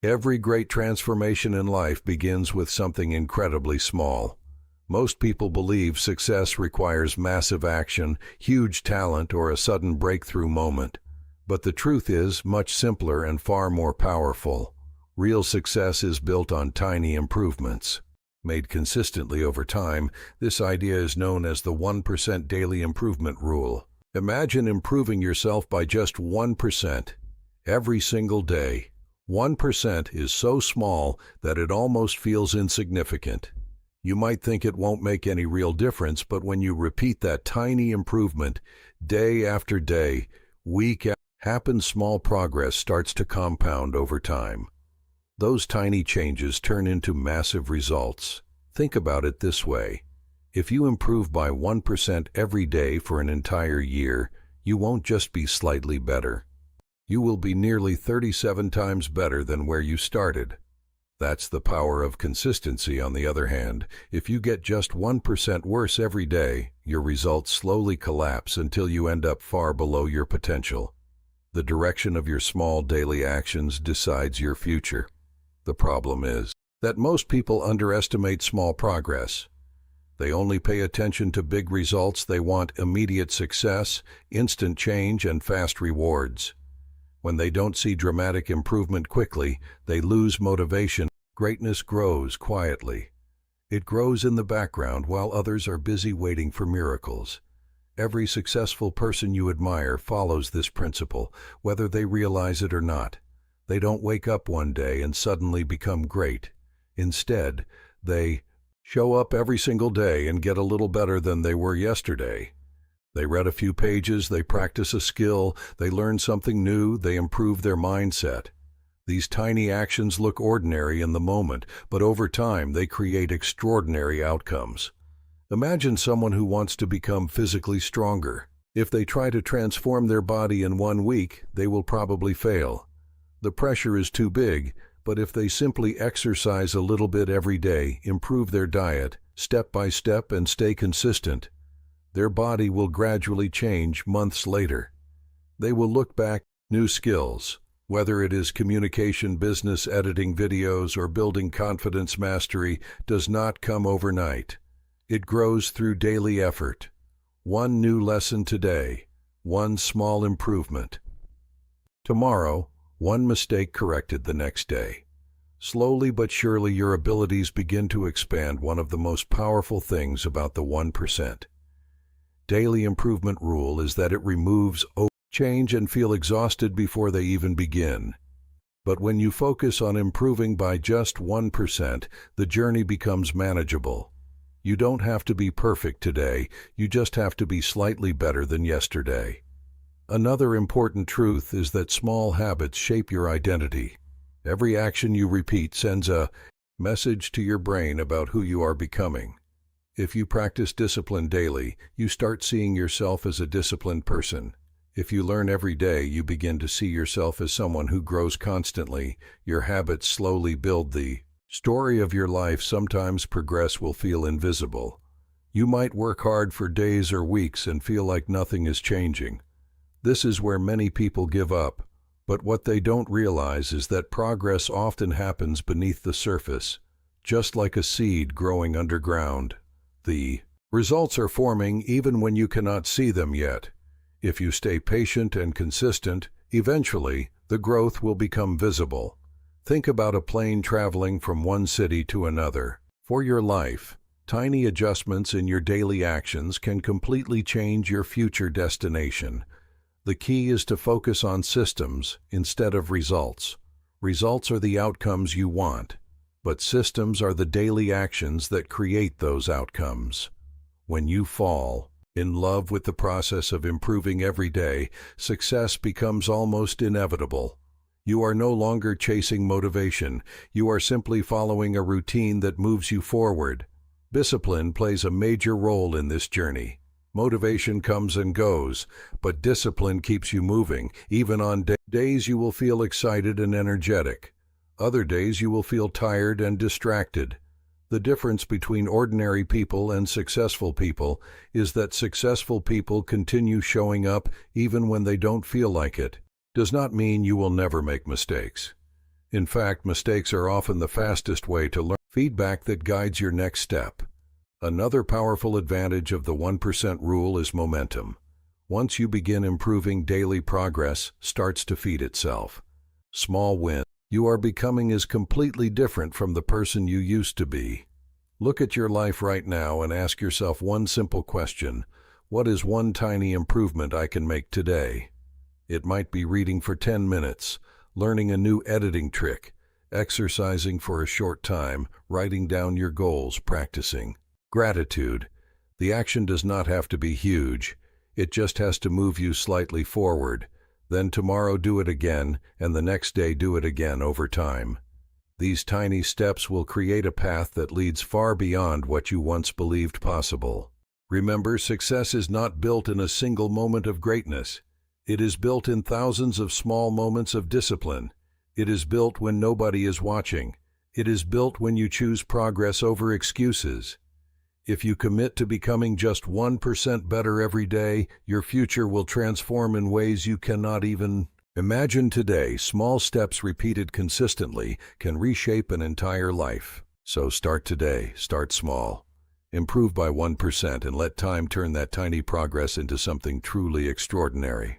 Every great transformation in life begins with something incredibly small. Most people believe success requires massive action, huge talent, or a sudden breakthrough moment. But the truth is much simpler and far more powerful. Real success is built on tiny improvements. Made consistently over time, this idea is known as the 1% daily improvement rule. Imagine improving yourself by just 1% every single day. 1% is so small that it almost feels insignificant. You might think it won't make any real difference, but when you repeat that tiny improvement day after day, week after happens, small progress starts to compound over time. Those tiny changes turn into massive results. Think about it this way. If you improve by 1% every day for an entire year, you won't just be slightly better. You will be nearly 37 times better than where you started. That's the power of consistency. On the other hand, if you get just 1% worse every day, your results slowly collapse until you end up far below your potential. The direction of your small daily actions decides your future. The problem is that most people underestimate small progress. They only pay attention to big results. They want immediate success, instant change, and fast rewards. When they don't see dramatic improvement quickly, they lose motivation. Greatness grows quietly. It grows in the background while others are busy waiting for miracles. Every successful person you admire follows this principle, whether they realize it or not. They don't wake up one day and suddenly become great. Instead, they show up every single day and get a little better than they were yesterday. They read a few pages, they practice a skill, they learn something new, they improve their mindset. These tiny actions look ordinary in the moment, but over time they create extraordinary outcomes. Imagine someone who wants to become physically stronger. If they try to transform their body in 1 week, they will probably fail. The pressure is too big, but if they simply exercise a little bit every day, improve their diet, step by step, and stay consistent, their body will gradually change. Months later, they will look back. New skills, whether it is communication, business, editing videos, or building confidence, mastery does not come overnight. It grows through daily effort. One new lesson today, one small improvement tomorrow, one mistake corrected the next day. Slowly but surely your abilities begin to expand. One of the most powerful things about the 1% daily improvement rule is that it removes change and feel exhausted before they even begin. But when you focus on improving by just 1%, the journey becomes manageable. You don't have to be perfect today, you just have to be slightly better than yesterday. Another important truth is that small habits shape your identity. Every action you repeat sends a message to your brain about who you are becoming. If you practice discipline daily, you start seeing yourself as a disciplined person. If you learn every day, you begin to see yourself as someone who grows constantly. Your habits slowly build the story of your life. Sometimes progress will feel invisible. You might work hard for days or weeks and feel like nothing is changing. This is where many people give up. But what they don't realize is that progress often happens beneath the surface, just like a seed growing underground. The results are forming even when you cannot see them yet. If you stay patient and consistent, eventually the growth will become visible. Think about a plane traveling from one city to another. For your life, tiny adjustments in your daily actions can completely change your future destination. The key is to focus on systems instead of results. Results are the outcomes you want, but systems are the daily actions that create those outcomes. When you fall in love with the process of improving every day, success becomes almost inevitable. You are no longer chasing motivation. You are simply following a routine that moves you forward. Discipline plays a major role in this journey. Motivation comes and goes, but discipline keeps you moving. Even on days you will feel excited and energetic. Other days you will feel tired and distracted. The difference between ordinary people and successful people is that successful people continue showing up even when they don't feel like it. Does not mean you will never make mistakes. In fact, mistakes are often the fastest way to learn. Feedback that guides your next step. Another powerful advantage of the 1% rule is momentum. Once you begin improving, daily progress starts to feed itself. Small wins. You are becoming is completely different from the person you used to be. Look at your life right now and ask yourself one simple question. What is one tiny improvement I can make today? It might be reading for 10 minutes, learning a new editing trick, exercising for a short time, writing down your goals, practicing. Gratitude. The action does not have to be huge. It just has to move you slightly forward. Then tomorrow do it again, and the next day do it again over time. These tiny steps will create a path that leads far beyond what you once believed possible. Remember, success is not built in a single moment of greatness. It is built in thousands of small moments of discipline. It is built when nobody is watching. It is built when you choose progress over excuses. If you commit to becoming just 1% better every day, your future will transform in ways you cannot even imagine today. Small steps repeated consistently can reshape an entire life. So start today, start small. Improve by 1% and let time turn that tiny progress into something truly extraordinary.